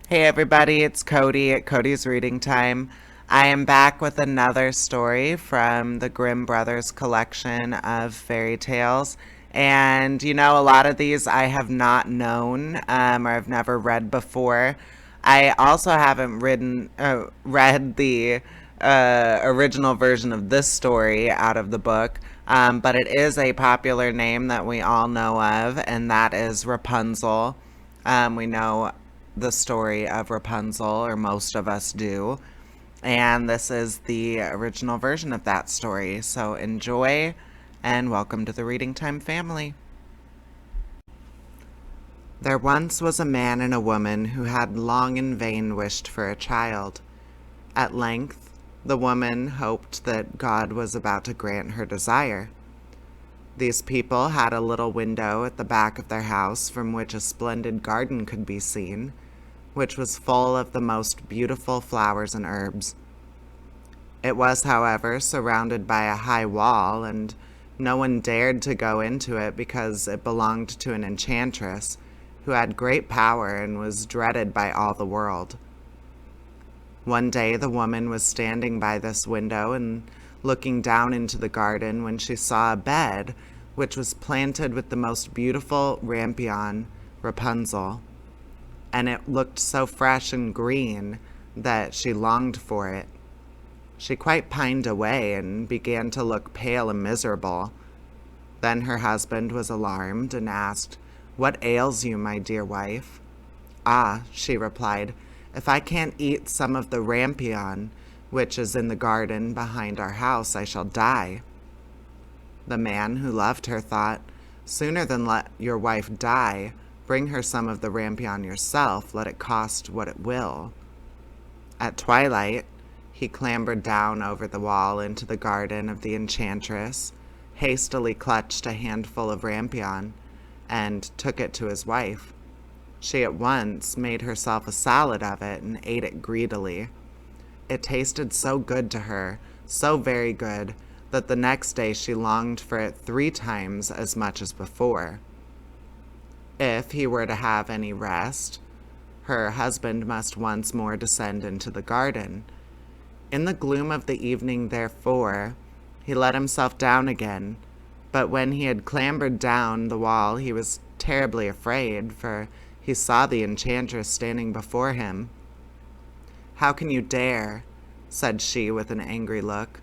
Hey everybody, it's Cody at Cody's Reading Time. I am back with another story from the Grimm Brothers collection of fairy tales. And a lot of these I have not known or I've never read before. I also haven't read the original version of this story out of the book, but it is a popular name that we all know of, and that is Rapunzel. We know the story of Rapunzel, or most of us do. And this is the original version of that story. So enjoy and welcome to the Reading Time family. There once was a man and a woman who had long in vain wished for a child. At length, the woman hoped that God was about to grant her desire. These people had a little window at the back of their house from which a splendid garden could be seen, which was full of the most beautiful flowers and herbs. It was, however, surrounded by a high wall, and no one dared to go into it because it belonged to an enchantress who had great power and was dreaded by all the world. One day the woman was standing by this window and looking down into the garden when she saw a bed which was planted with the most beautiful rampion, Rapunzel, and it looked so fresh and green that she longed for it. She quite pined away and began to look pale and miserable. Then her husband was alarmed and asked, "What ails you, my dear wife?" "Ah," she replied, "if I can't eat some of the rampion, which is in the garden behind our house, I shall die." The man, who loved her, thought, "Sooner than let your wife die, bring her some of the rampion yourself, let it cost what it will." At twilight, he clambered down over the wall into the garden of the enchantress, hastily clutched a handful of rampion, and took it to his wife. She at once made herself a salad of it and ate it greedily. It tasted so good to her, so very good, that the next day she longed for it 3 times as much as before. If he were to have any rest, her husband must once more descend into the garden. In the gloom of the evening, therefore, he let himself down again, but when he had clambered down the wall he was terribly afraid, for he saw the enchantress standing before him. "How can you dare," said she with an angry look,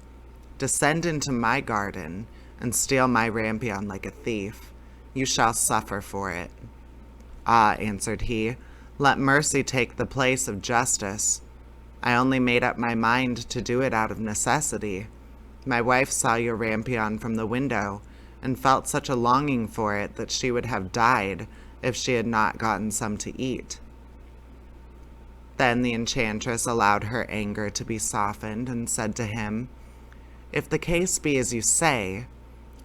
"descend into my garden and steal my rampion like a thief? You shall suffer for it." "Ah," answered he, "let mercy take the place of justice. I only made up my mind to do it out of necessity. My wife saw your rampion from the window, and felt such a longing for it that she would have died if she had not gotten some to eat." Then the enchantress allowed her anger to be softened, and said to him, "If the case be as you say,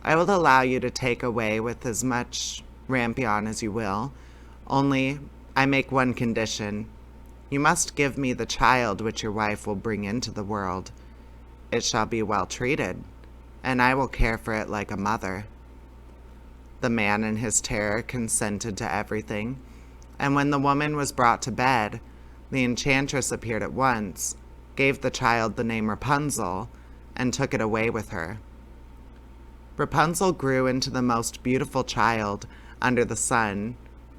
I will allow you to take away with as much rampion as you will, only I make one condition. You must give me the child which your wife will bring into the world. It shall be well treated, and I will care for it like a mother." The man in his terror consented to everything, and when the woman was brought to bed, the enchantress appeared at once, gave the child the name Rapunzel, and took it away with her. Rapunzel grew into the most beautiful child under the sun.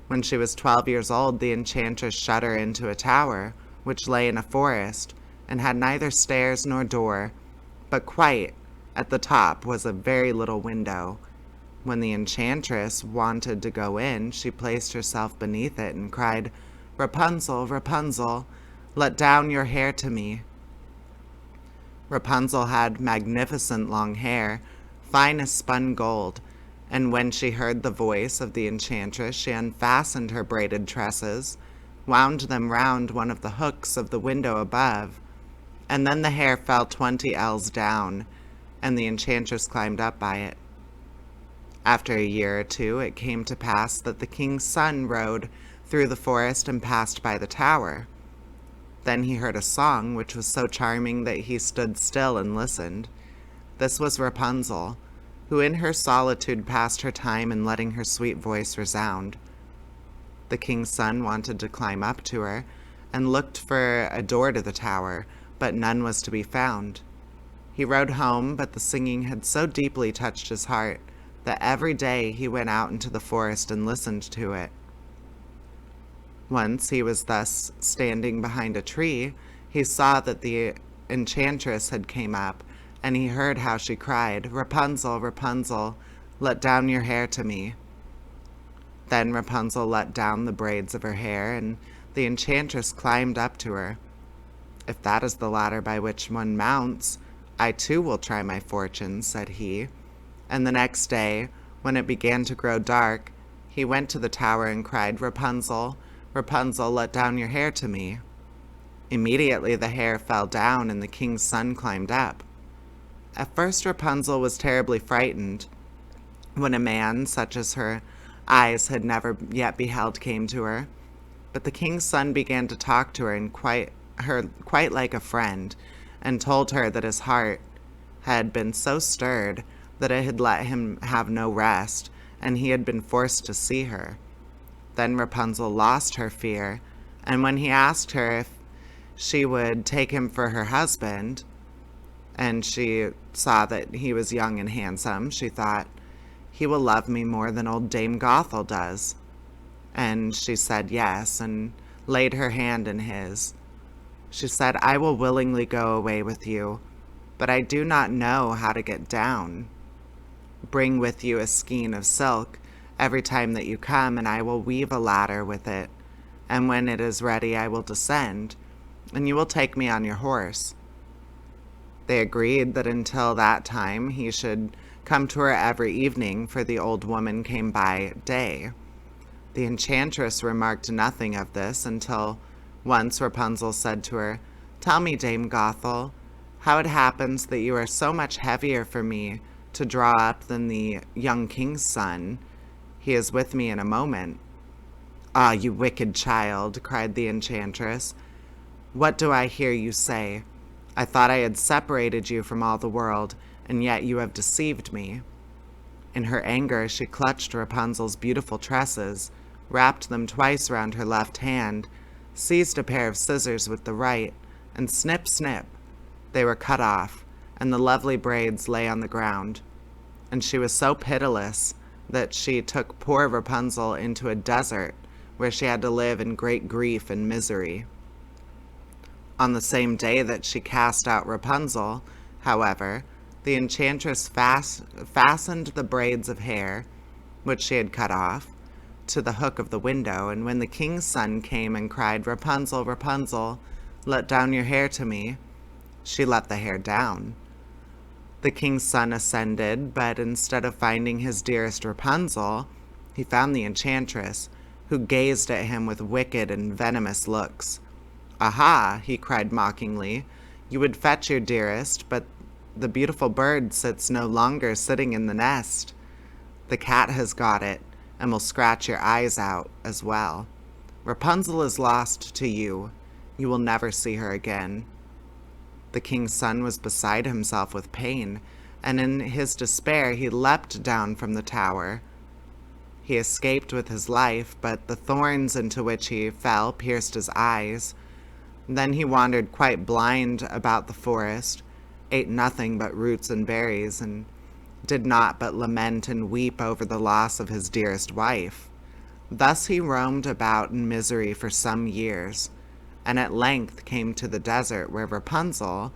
When she was 12 years old, the enchantress shut her into a tower, which lay in a forest, and had neither stairs nor door, but quite at the top was a very little window. When the enchantress wanted to go in, she placed herself beneath it and cried, "Rapunzel, Rapunzel, let down your hair to me." Rapunzel had magnificent long hair, fine as spun gold, and when she heard the voice of the enchantress, she unfastened her braided tresses, wound them round one of the hooks of the window above, and then the hair fell 20 ells down, and the enchantress climbed up by it. After a year or two, it came to pass that the king's son rode through the forest and passed by the tower. Then he heard a song which was so charming that he stood still and listened. This was Rapunzel, who in her solitude passed her time in letting her sweet voice resound. The king's son wanted to climb up to her, and looked for a door to the tower, but none was to be found. He rode home, but the singing had so deeply touched his heart that every day he went out into the forest and listened to it. Once he was thus standing behind a tree, he saw that the enchantress had came up, and he heard how she cried, "Rapunzel, Rapunzel, let down your hair to me." Then Rapunzel let down the braids of her hair, and the enchantress climbed up to her. "If that is the ladder by which one mounts, I too will try my fortune," said he. And the next day, when it began to grow dark, he went to the tower and cried, "Rapunzel, Rapunzel, let down your hair to me." Immediately the hair fell down and the king's son climbed up. At first Rapunzel was terribly frightened when a man such as her eyes had never yet beheld came to her. But the king's son began to talk to her and quite like a friend, and told her that his heart had been so stirred that it had let him have no rest, and he had been forced to see her. Then Rapunzel lost her fear, and when he asked her if she would take him for her husband, and she saw that he was young and handsome, she thought, "He will love me more than old Dame Gothel does." And she said yes, and laid her hand in his. She said, "I will willingly go away with you, but I do not know how to get down. Bring with you a skein of silk every time that you come, and I will weave a ladder with it, and when it is ready I will descend, and you will take me on your horse." They agreed that until that time he should come to her every evening, for the old woman came by day. The enchantress remarked nothing of this until once Rapunzel said to her, "Tell me, Dame Gothel, how it happens that you are so much heavier for me to draw up than the young king's son. He is with me in a moment." "Ah, you wicked child," cried the enchantress. "What do I hear you say? I thought I had separated you from all the world, and yet you have deceived me." In her anger, she clutched Rapunzel's beautiful tresses, wrapped them twice round her left hand, seized a pair of scissors with the right, and snip, snip, they were cut off, and the lovely braids lay on the ground. And she was so pitiless that she took poor Rapunzel into a desert, where she had to live in great grief and misery. On the same day that she cast out Rapunzel, however, the enchantress fastened the braids of hair, which she had cut off, to the hook of the window, and when the king's son came and cried, "Rapunzel, Rapunzel, let down your hair to me," she let the hair down. The king's son ascended, but instead of finding his dearest Rapunzel, he found the enchantress, who gazed at him with wicked and venomous looks. "Aha!" he cried mockingly, "you would fetch your dearest, but the beautiful bird sits no longer sitting in the nest. The cat has got it, and will scratch your eyes out as well. Rapunzel is lost to you. You will never see her again." The king's son was beside himself with pain, and in his despair he leapt down from the tower. He escaped with his life, but the thorns into which he fell pierced his eyes. Then he wandered quite blind about the forest, ate nothing but roots and berries, and did not but lament and weep over the loss of his dearest wife. Thus he roamed about in misery for some years, and at length came to the desert where Rapunzel,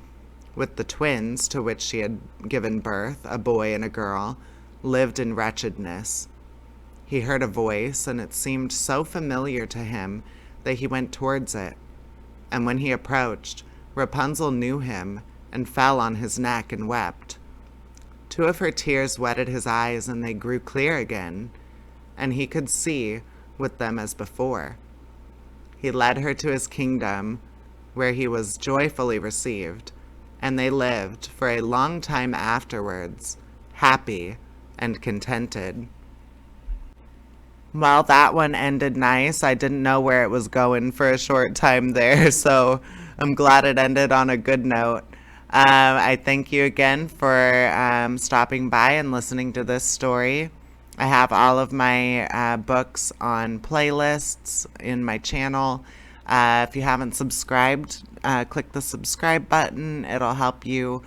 with the twins to which she had given birth, a boy and a girl, lived in wretchedness. He heard a voice, and it seemed so familiar to him that he went towards it. And when he approached, Rapunzel knew him, and fell on his neck and wept. Two of her tears wetted his eyes, and they grew clear again, and he could see with them as before. He led her to his kingdom, where he was joyfully received, and they lived for a long time afterwards, happy and contented. Well, that one ended nice. I didn't know where it was going for a short time there, so I'm glad it ended on a good note. I thank you again for stopping by and listening to this story. I have all of my books on playlists in my channel. If you haven't subscribed, click the subscribe button. It'll help you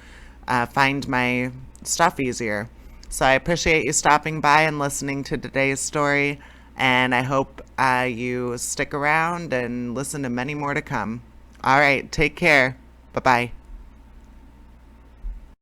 find my stuff easier. So I appreciate you stopping by and listening to today's story, and I hope you stick around and listen to many more to come. All right, take care. Bye-bye.